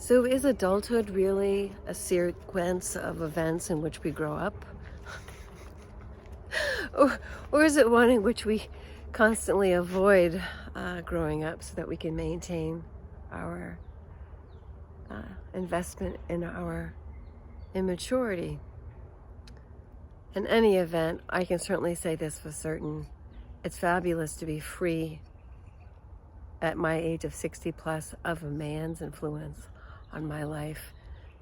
So is adulthood really a sequence of events in which we grow up? or is it one in which we constantly avoid growing up so that we can maintain our investment in our immaturity? In any event, I can certainly say this for certain. It's fabulous to be free at my age of 60 plus of a man's influence on my life,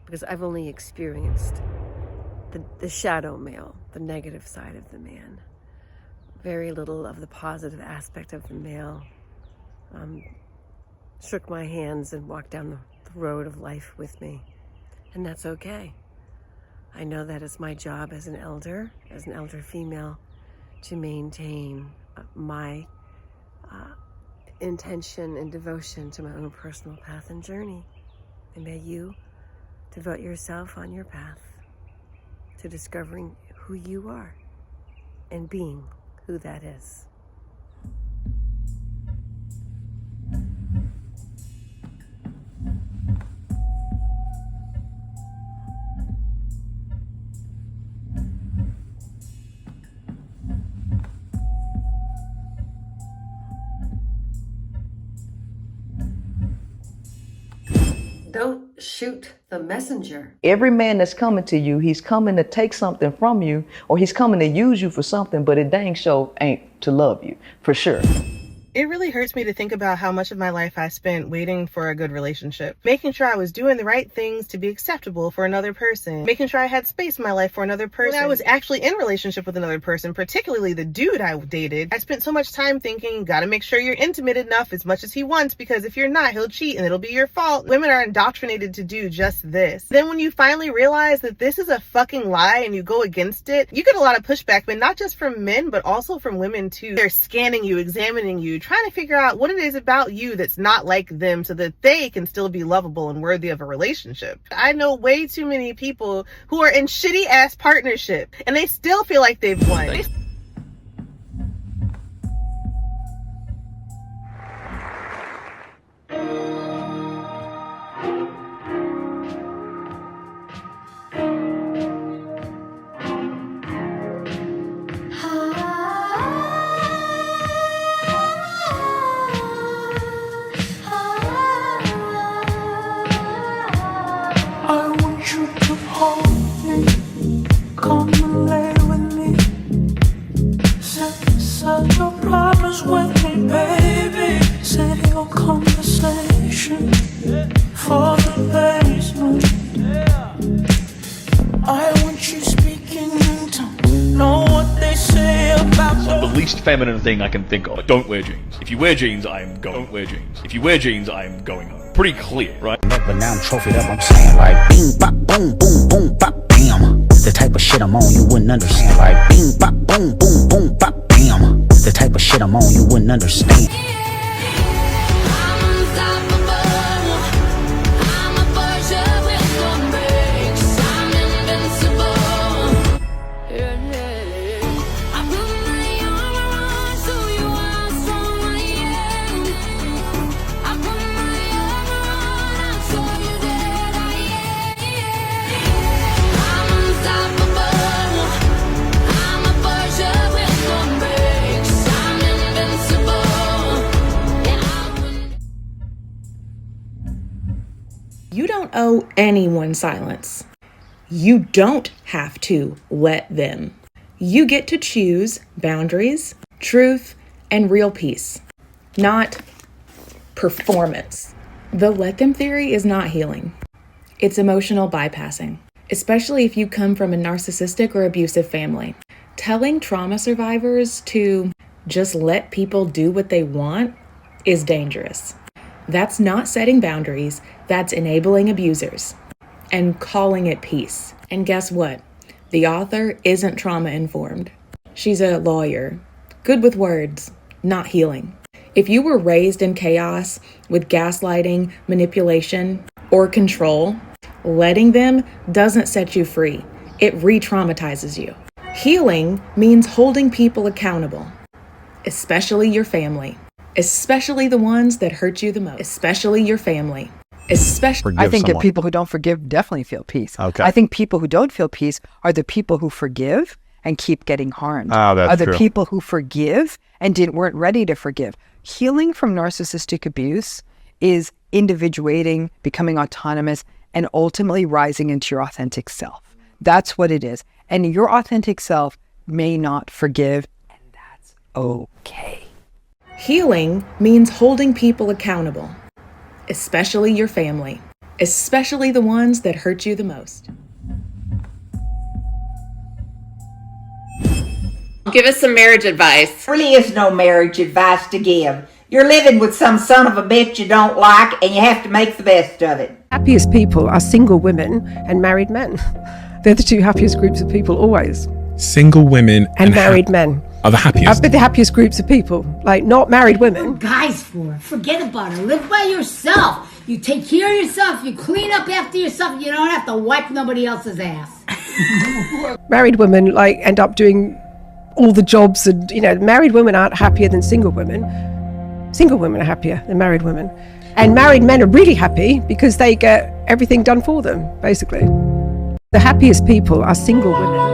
because I've only experienced the shadow male, the negative side of the man. Very little of the positive aspect of the male. Shook my hands and walked down the road of life with me. And that's okay. I know that it's my job as an elder female, to maintain my intention and devotion to my own personal path and journey. And may you devote yourself on your path to discovering who you are and being who that is. Don't shoot the messenger. Every man that's coming to you, he's coming to take something from you, or he's coming to use you for something, but it dang sure ain't to love you, for sure. It really hurts me to think about how much of my life I spent waiting for a good relationship, making sure I was doing the right things to be acceptable for another person, making sure I had space in my life for another person. When I was actually in a relationship with another person, particularly the dude I dated, I spent so much time thinking, gotta make sure you're intimate enough as much as he wants, because if you're not, he'll cheat and it'll be your fault. Women are indoctrinated to do just this. Then when you finally realize that this is a fucking lie and you go against it, you get a lot of pushback, but not just from men, but also from women too. They're scanning you, examining you, trying to figure out what it is about you that's not like them so that they can still be lovable and worthy of a relationship. I know way too many people who are in shitty ass partnership and they still feel like they've won. Feminine thing I can think of. Don't wear jeans. If you wear jeans, I'm going. Don't wear jeans. If you wear jeans, I'm going home. Pretty clear, right? But now I'm trophied up, I'm saying like bing, bop, boom, boom, boom, bop, bam. The type of shit I'm on, you wouldn't understand. Like bing, bop, boom, boom, boom, bop, bam. The type of shit I'm on, you wouldn't understand. You don't owe anyone silence. You don't have to let them. You get to choose boundaries, truth, and real peace, not performance. The let them theory is not healing. It's emotional bypassing, especially if you come from a narcissistic or abusive family. Telling trauma survivors to just let people do what they want is dangerous. That's not setting boundaries, that's enabling abusers and calling it peace. And guess what? The author isn't trauma informed. She's a lawyer, good with words, not healing. If you were raised in chaos with gaslighting, manipulation, or control, letting them doesn't set you free. It re-traumatizes you. Healing means holding people accountable, especially your family. Especially the ones that hurt you the most. Especially your family. especially. I think that people who don't forgive definitely feel peace. Okay. I think people who don't feel peace are the people who forgive and keep getting harmed. Oh, that's are the true. people who forgive and weren't ready to forgive. Healing from narcissistic abuse is individuating, becoming autonomous, and ultimately rising into your authentic self. That's what it is. And your authentic self may not forgive, and that's okay. Healing means holding people accountable, especially your family, especially the ones that hurt you the most. Give us some marriage advice. There really is no marriage advice to give. You're living with some son of a bitch you don't like, and you have to make the best of it. Happiest people are single women and married men. They're the two happiest groups of people always. Single women and married men are the happiest. I've been the happiest groups of people, like not married women. Guys for? Forget about it. Live by yourself. You take care of yourself. You clean up after yourself. You don't have to wipe nobody else's ass. Married women like end up doing all the jobs, and married women aren't happier than single women. Single women are happier than married women, and married men are really happy because they get everything done for them. Basically, the happiest people are single women.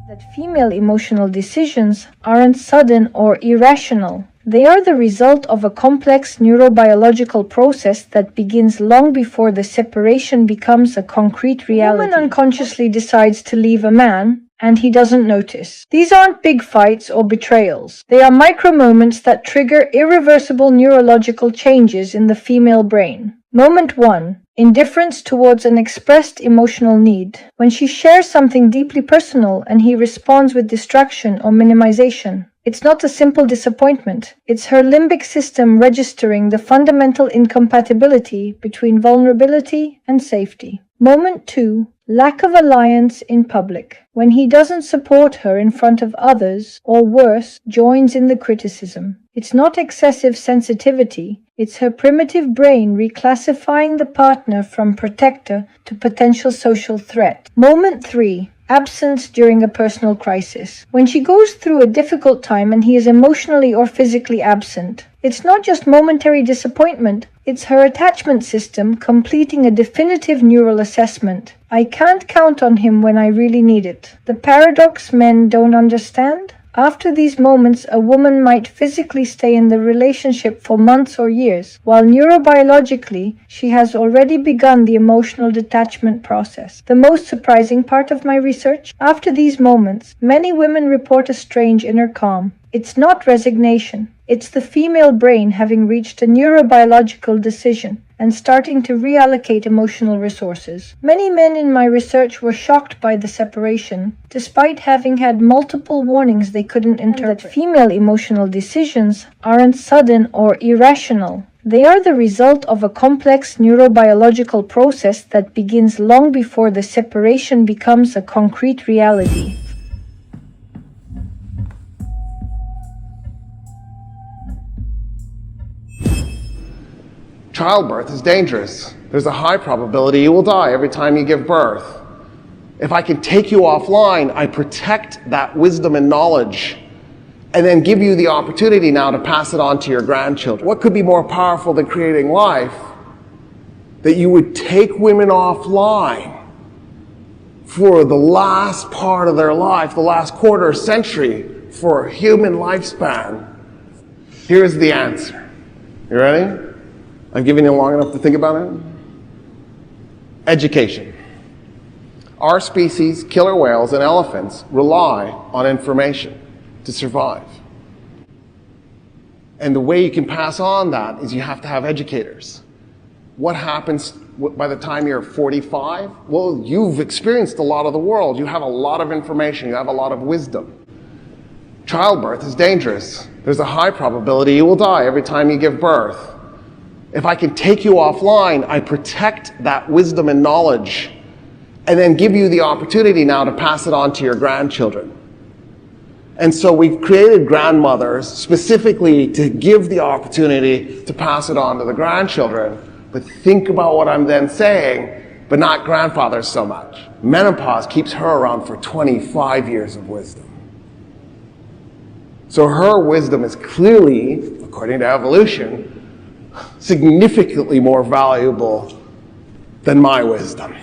That female emotional decisions aren't sudden or irrational. They are the result of a complex neurobiological process that begins long before the separation becomes a concrete reality. A woman unconsciously decides to leave a man, and he doesn't notice. These aren't big fights or betrayals. They are micro moments that trigger irreversible neurological changes in the female brain. Moment 1. Indifference towards an expressed emotional need. When she shares something deeply personal and he responds with distraction or minimization, it's not a simple disappointment. It's her limbic system registering the fundamental incompatibility between vulnerability and safety. Moment 2. Lack of alliance in public. When he doesn't support her in front of others, or worse, joins in the criticism. It's not excessive sensitivity, it's her primitive brain reclassifying the partner from protector to potential social threat. Moment 3. Absence during a personal crisis. When she goes through a difficult time and he is emotionally or physically absent, it's not just momentary disappointment, it's her attachment system completing a definitive neural assessment. I can't count on him when I really need it. The paradox men don't understand? After these moments, a woman might physically stay in the relationship for months or years, while neurobiologically, she has already begun the emotional detachment process. The most surprising part of my research? After these moments, many women report a strange inner calm. It's not resignation. It's the female brain having reached a neurobiological decision and starting to reallocate emotional resources. Many men in my research were shocked by the separation, despite having had multiple warnings they couldn't interpret. That female emotional decisions aren't sudden or irrational. They are the result of a complex neurobiological process that begins long before the separation becomes a concrete reality. Childbirth is dangerous. There's a high probability you will die every time you give birth. If I can take you offline, I protect that wisdom and knowledge and then give you the opportunity now to pass it on to your grandchildren. What could be more powerful than creating life? That you would take women offline for the last part of their life, the last quarter century for a human lifespan. Here's the answer. You ready? I've given you long enough to think about it. Education. Our species, killer whales and elephants, rely on information to survive. And the way you can pass on that is you have to have educators. What happens by the time you're 45? Well, you've experienced a lot of the world. You have a lot of information. You have a lot of wisdom. Childbirth is dangerous. There's a high probability you will die every time you give birth. If I can take you offline, I protect that wisdom and knowledge and then give you the opportunity now to pass it on to your grandchildren. And so we've created grandmothers specifically to give the opportunity to pass it on to the grandchildren. But think about what I'm then saying, but not grandfathers so much. Menopause keeps her around for 25 years of wisdom. So her wisdom is clearly, according to evolution, significantly more valuable than my wisdom.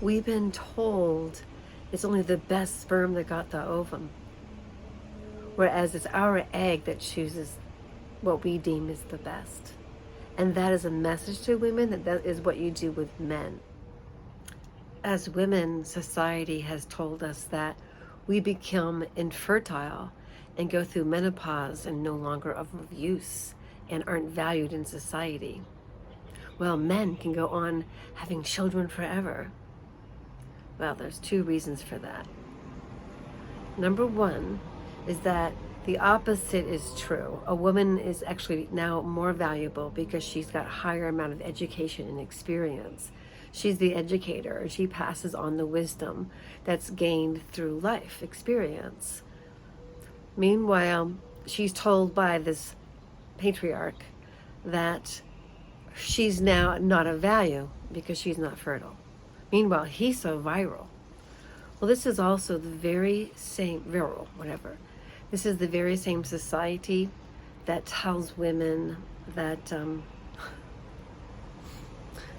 We've been told it's only the best sperm that got the ovum, whereas it's our egg that chooses what we deem is the best. And that is a message to women that is what you do with men. As women, society has told us that we become infertile and go through menopause and no longer of use and aren't valued in society. Well, men can go on having children forever. Well, there's two reasons for that. Number one is that the opposite is true. A woman is actually now more valuable because she's got a higher amount of education and experience. She's the educator. She passes on the wisdom that's gained through life experience. Meanwhile, she's told by this patriarch that she's now not of value because she's not fertile. Meanwhile, he's so viral. Well, this is also the very same, viral, whatever. This is the very same society that tells women that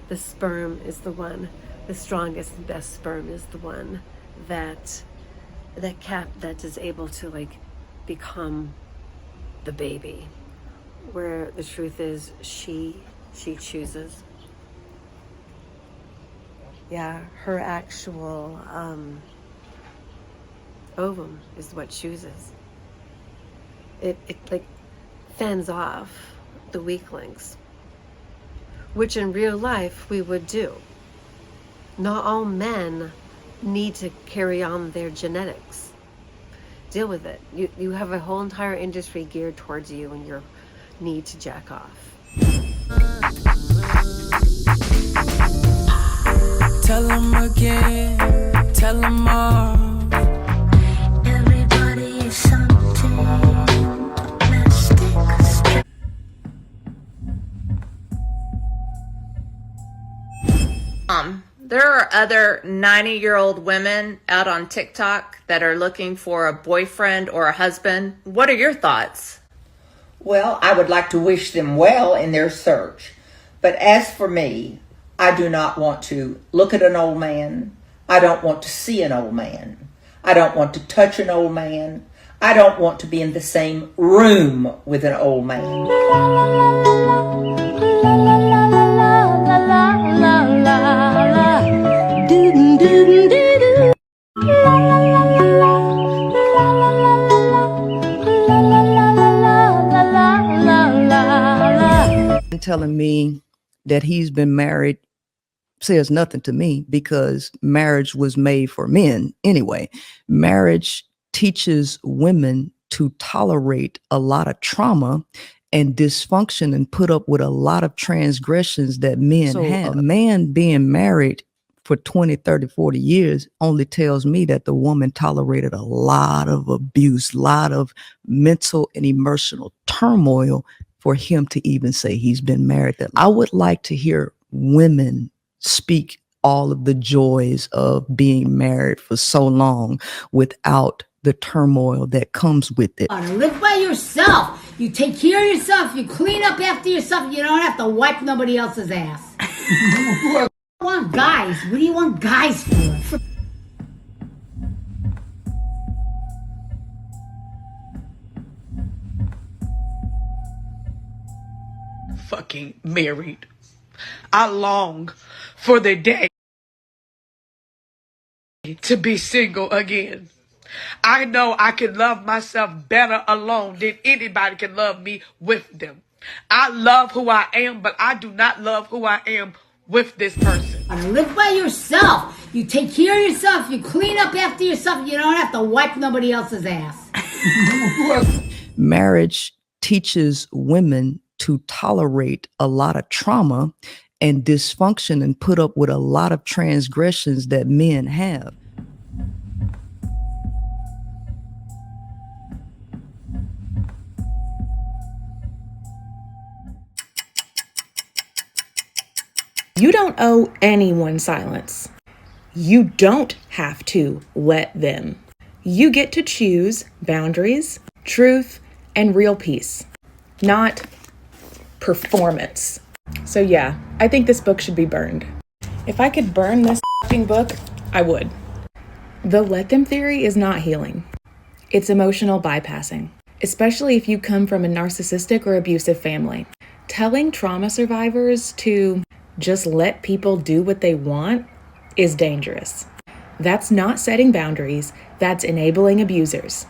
the sperm is the one, the strongest and best sperm is the one that is able to become the baby. Where the truth is she chooses. Yeah, her actual ovum is what chooses. It fends off the weaklings, which in real life we would do. Not all men need to carry on their genetics. Deal with it. You have a whole entire industry geared towards you and your need to jack off. Tell them again, tell them all. Everybody is something. There are other 90-year-old women out on TikTok that are looking for a boyfriend or a husband. What are your thoughts? Well, I would like to wish them well in their search. But as for me, I do not want to look at an old man. I don't want to see an old man. I don't want to touch an old man. I don't want to be in the same room with an old man. Telling me that he's been married says nothing to me because marriage was made for men anyway. Marriage teaches women to tolerate a lot of trauma and dysfunction and put up with a lot of transgressions that men have. A man being married for 20, 30, 40 years only tells me that the woman tolerated a lot of abuse, a lot of mental and emotional turmoil for him to even say he's been married. That I would like to hear women speak all of the joys of being married for so long without the turmoil that comes with it. Live by yourself. You take care of yourself. You clean up after yourself. You don't have to wipe nobody else's ass. What do you want guys? What do you want guys for? Fucking married. I long for the day to be single again. I know I can love myself better alone than anybody can love me with them. I love who I am, but I do not love who I am with this person. Live by yourself. You take care of yourself. You clean up after yourself. You don't have to wipe nobody else's ass. Marriage teaches women to tolerate a lot of trauma and dysfunction and put up with a lot of transgressions that men have. You don't owe anyone silence. You don't have to wet them. You get to choose boundaries, truth, and real peace, not performance. So yeah, I think this book should be burned. If I could burn this f***ing book, I would. The let them theory is not healing. It's emotional bypassing, especially if you come from a narcissistic or abusive family. Telling trauma survivors to just let people do what they want is dangerous. That's not setting boundaries, that's enabling abusers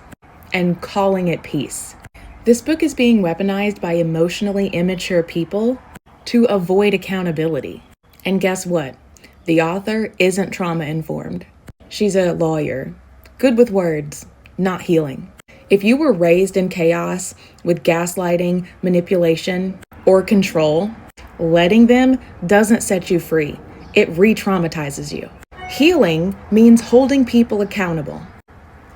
and calling it peace. This book is being weaponized by emotionally immature people to avoid accountability. And guess what? The author isn't trauma informed. She's a lawyer, good with words, not healing. If you were raised in chaos with gaslighting, manipulation, or control, letting them doesn't set you free. It re-traumatizes you. Healing means holding people accountable,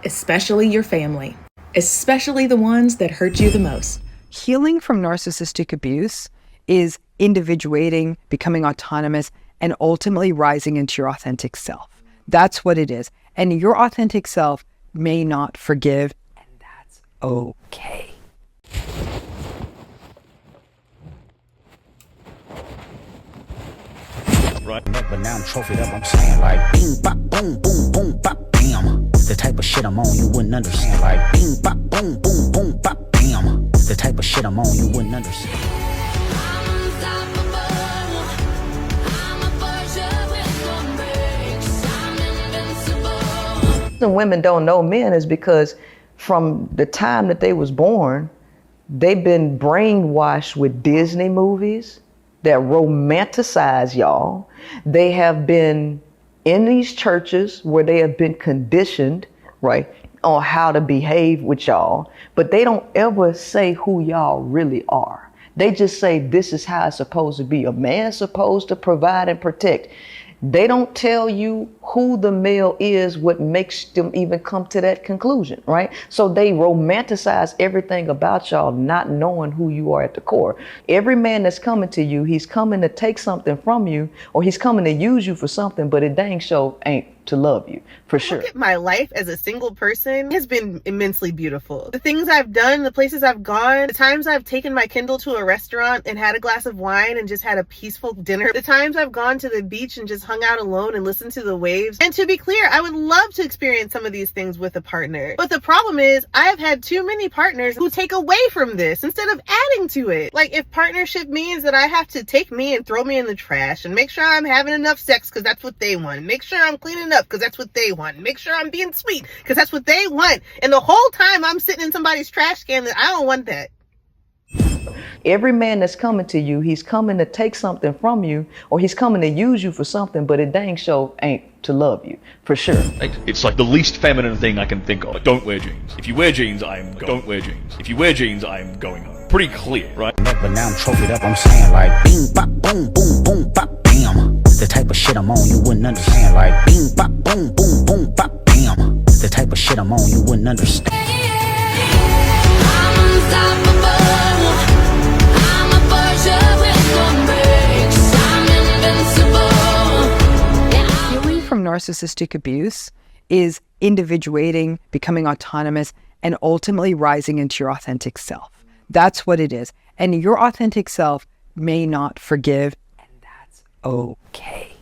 especially your family, especially the ones that hurt you the most. Healing from narcissistic abuse is individuating, becoming autonomous, and ultimately rising into your authentic self. That's what it is. And your authentic self may not forgive, and that's okay. Right. But now I'm trophied up, I'm saying like bing, bop, boom, boom, boom, bop, bam. The type of shit I'm on, you wouldn't understand. Like bing, bop, boom, boom, boom, bop, bam. The type of shit I'm on, you wouldn't understand. The women don't know men is because from the time that they was born, they've been brainwashed with Disney movies that romanticize y'all. They have been in these churches where they have been conditioned, right, on how to behave with y'all, but they don't ever say who y'all really are. They just say this is how it's supposed to be. A man's supposed to provide and protect. They don't tell you who the male is, what makes them even come to that conclusion, right? So they romanticize everything about y'all, not knowing who you are at the core. Every man that's coming to you, he's coming to take something from you, or he's coming to use you for something, but it dang sure ain't to love you, for sure. Look at my life as a single person has been immensely beautiful. The things I've done, the places I've gone, the times I've taken my Kindle to a restaurant and had a glass of wine and just had a peaceful dinner, the times I've gone to the beach and just hung out alone and listened to the waves. And to be clear, I would love to experience some of these things with a partner. But the problem is I have had too many partners who take away from this instead of adding to it. Like if partnership means that I have to take me and throw me in the trash and make sure I'm having enough sex because that's what they want, make sure I'm cleaning up because that's what they want, make sure I'm being sweet because that's what they want, and the whole time I'm sitting in somebody's trash can, that I don't want that. Every man that's coming to you, he's coming to take something from you, or he's coming to use you for something, but it dang sure ain't to love you, for sure. It's like the least feminine thing I can think of. Don't wear jeans. If you wear jeans, don't wear jeans. If you wear jeans, I'm going home. Pretty clear, right? But now I'm trophied up, I'm saying like bing, bop, boom, boom, boom, bop, bam. The type of shit I'm on, you wouldn't understand. Like bing, bop, boom, boom, boom, bop, bam. The type of shit I'm on, you wouldn't understand. I'm unstoppable. I'm a virgin with no brakes. I'm invincible. Healing from narcissistic abuse is individuating, becoming autonomous, and ultimately rising into your authentic self. That's what it is. And your authentic self may not forgive, and that's okay.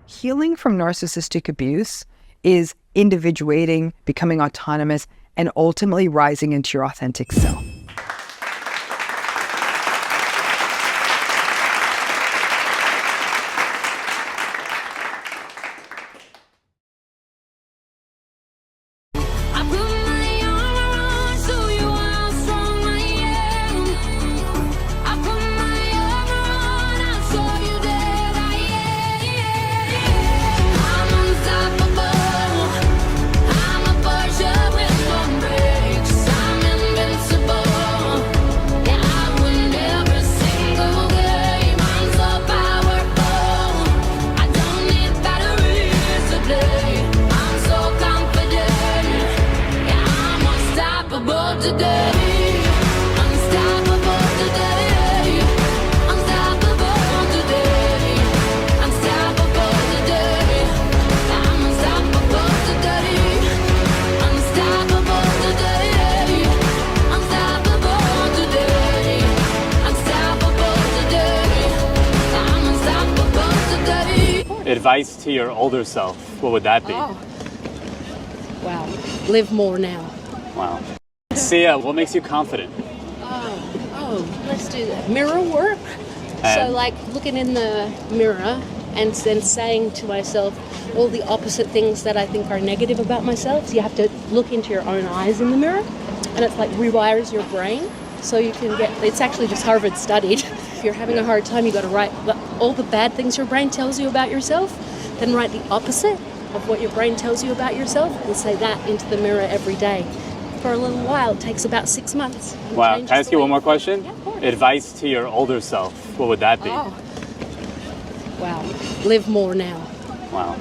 Healing from narcissistic abuse is individuating, becoming autonomous, and ultimately rising into your authentic self. I'm unstoppable. I'm a virgin. advice to your older self, what would that be? Oh. Wow. Live more now. Wow. Sia, what makes you confident? Let's do that. Mirror work. So like looking in the mirror and then saying to myself all the opposite things that I think are negative about myself. So you have to look into your own eyes in the mirror, and it's like rewires your brain. So you can get, it's actually just Harvard studied. If you're having a hard time, you got to write all the bad things your brain tells you about yourself, then write the opposite of what your brain tells you about yourself and say that into the mirror every day. For a little while, it takes about 6 months. Wow, can I ask you one more question? Yeah, of course. Advice to your older self, what would that be? Oh. Wow, live more now. Wow.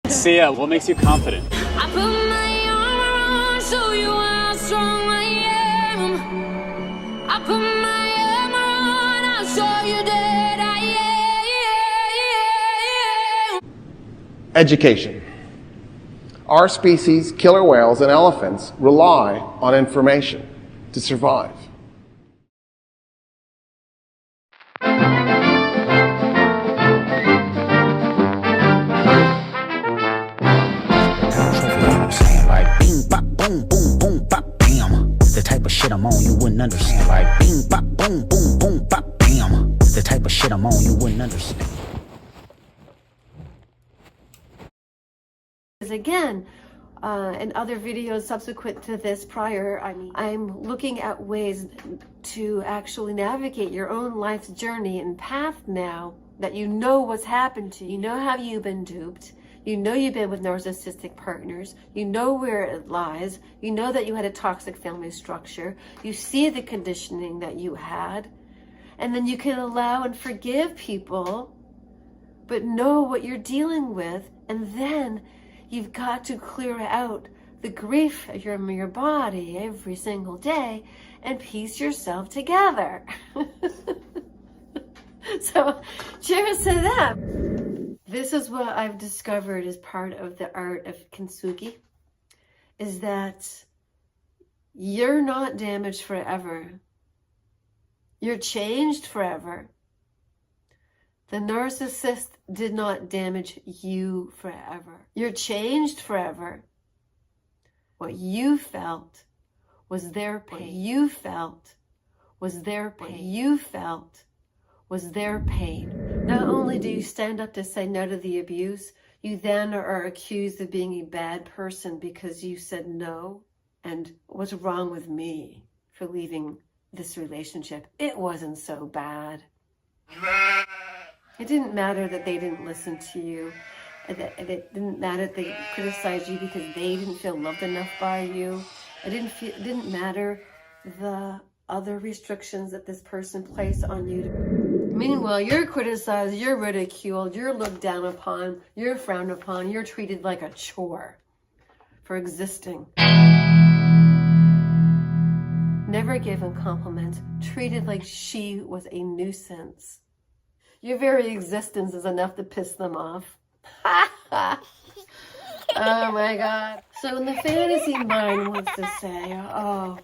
Sia, what makes you confident? I put my armor on, show you how strong I am. I put my armor on, I'll show you that I am. Education. Our species, killer whales and elephants, rely on information to survive. Like bing, bop, boom, boom, boom, bop, bam. The type of shit I'm on, you wouldn't understand. Like bing, bop, boom, boom, boom, bop, bam. The type of shit I'm on, you wouldn't understand. Again, in other videos subsequent to this prior, I'm looking at ways to actually navigate your own life's journey and path now that you know what's happened to you. You know how you've been duped. You know you've been with narcissistic partners. You know where it lies. You know that you had a toxic family structure. You see the conditioning that you had. And then you can allow and forgive people, but know what you're dealing with. And then you've got to clear out the grief of your body every single day and piece yourself together. So cheers to that. This is what I've discovered as part of the art of kintsugi, is that you're not damaged forever. You're changed forever. The narcissist did not damage you forever. You're changed forever. What you felt was their pain. What you felt was their pain. What you felt was their pain. Not only do you stand up to say no to the abuse, you then are accused of being a bad person because you said no. And what's wrong with me for leaving this relationship? It wasn't so bad. It didn't matter that they didn't listen to you. It didn't matter that they criticized you because they didn't feel loved enough by you. It didn't matter the other restrictions that this person placed on you. Meanwhile, you're criticized, you're ridiculed, you're looked down upon, you're frowned upon, you're treated like a chore for existing. Never given compliments, treated like she was a nuisance. Your very existence is enough to piss them off. Oh my God. So when the fantasy mind wants to say, oh,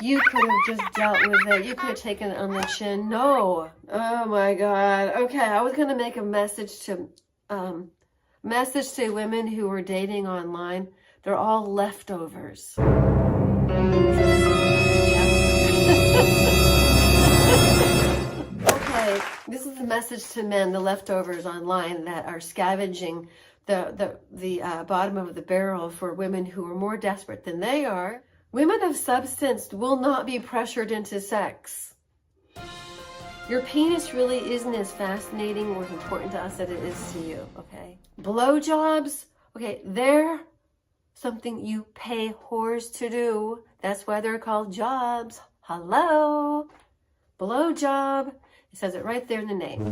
you could have just dealt with it, you could have taken it on the chin. No. Oh my God. Okay, I was gonna make a message to women who are dating online. They're all leftovers. Okay, this is the message to men, the leftovers online that are scavenging the bottom of the barrel for women who are more desperate than they are. Women of substance will not be pressured into sex. Your penis really isn't as fascinating or as important to us as it is to you, okay? Blowjobs, okay, they're something you pay whores to do. That's why they're called jobs. Hello? Blowjob. It says it right there in the name.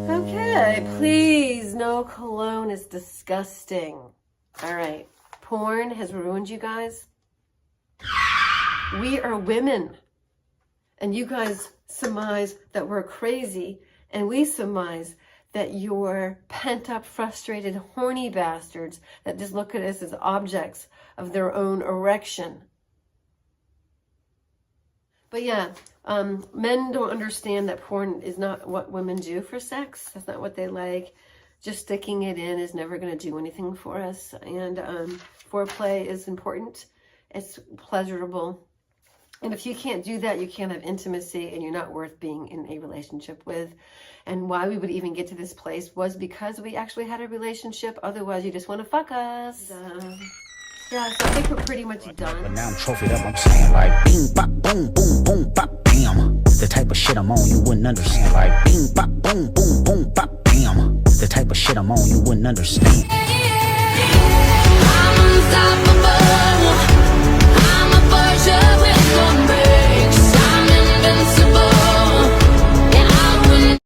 Okay, please, no cologne is disgusting. All right, porn has ruined you guys. We are women. And you guys surmise that we're crazy. And we surmise that you're pent-up, frustrated, horny bastards that just look at us as objects of their own erection. But yeah, men don't understand that porn is not what women do for sex. That's not what they like. Just sticking it in is never going to do anything for us. And foreplay is important. It's pleasurable. And if you can't do that, you can't have intimacy, and you're not worth being in a relationship with. And why we would even get to this place was because we actually had a relationship. Otherwise, you just want to fuck us. Yeah, so I think we're pretty much done. But now I'm trophied up, I'm saying like bing, bop, boom, boom, boom, bop, bam. The type of shit I'm on, you wouldn't understand. Like bing, bop, boom, boom, boom, bop, bam. The type of shit I'm on, you wouldn't understand. I'm unstoppable.